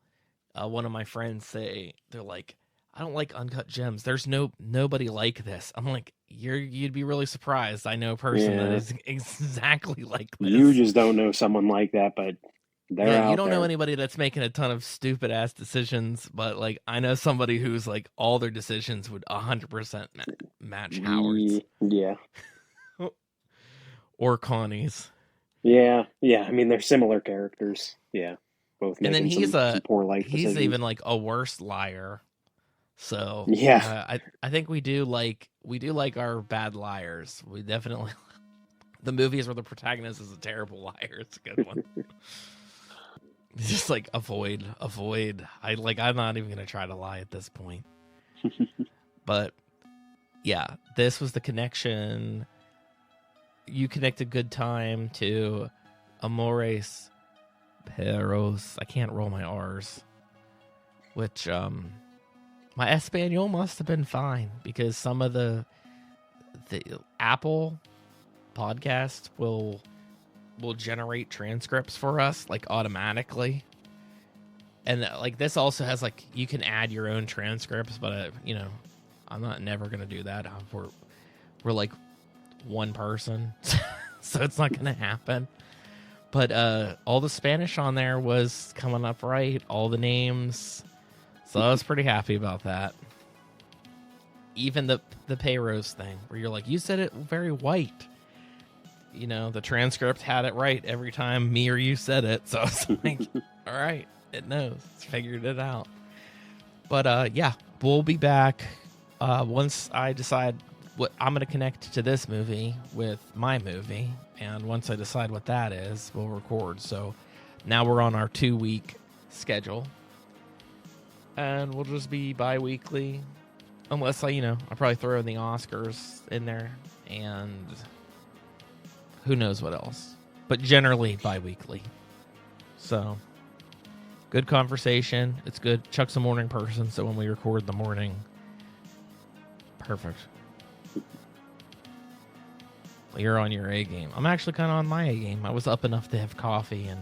one of my friends say they're like, I don't like Uncut Gems. There's nobody like this. I'm like, you'd be really surprised. I know a person that is exactly like this. You just don't know someone like that, but they're out you don't there. know anybody that's making a ton of stupid ass decisions, but like I know somebody who's like all their decisions would 100% match Howard's. Yeah. Or Connie's. Yeah. I mean, they're similar characters. Yeah. Both. And then he's some poor life decisions. He's even like a worse liar. So yeah, I think we do like our bad liars. We definitely the movies where the protagonist is a terrible liar. It's a good one. Just like avoid. I'm not even gonna try to lie at this point. But yeah, this was the connection. You connected good time to Amores, perros. I can't roll my R's. Which my Espanol must have been fine because some of the Apple podcast will generate transcripts for us like automatically, and like this also has like you can add your own transcripts, but I'm not never gonna do that. We're like one person, so it's not gonna happen. But all the Spanish on there was coming up right, all the names. So I was pretty happy about that. Even the perros thing, where you're like, you said it very white. The transcript had it right every time me or you said it. So I was like, all right, it knows. It's figured it out. But yeah, we'll be back once I decide what I'm going to connect to this movie with my movie. And once I decide what that is, we'll record. So now we're on our 2-week schedule. And we'll just be bi-weekly. Unless I'll probably throw in the Oscars in there. And who knows what else. But generally bi-weekly. So, good conversation. It's good. Chuck's a morning person, so when we record in the morning, perfect. You're on your A game. I'm actually kind of on my A game. I was up enough to have coffee and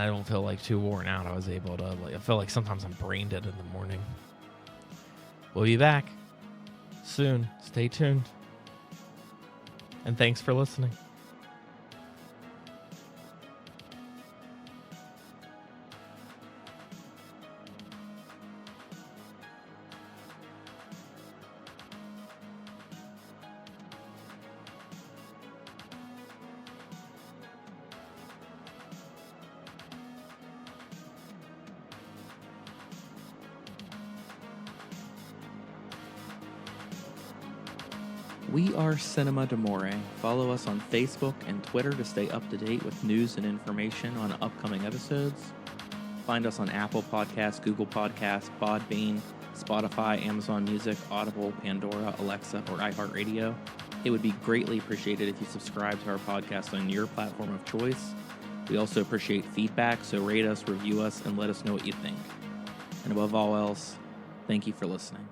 I don't feel like too worn out. I was able to, I feel like sometimes I'm brain dead in the morning. We'll be back soon. Stay tuned. And thanks for listening. We are Cinema d'Amore. Follow us on Facebook and Twitter to stay up to date with news and information on upcoming episodes. Find us on Apple Podcasts, Google Podcasts, Podbean, Spotify, Amazon Music, Audible, Pandora, Alexa, or iHeartRadio. It would be greatly appreciated if you subscribe to our podcast on your platform of choice. We also appreciate feedback, so rate us, review us, and let us know what you think. And above all else, thank you for listening.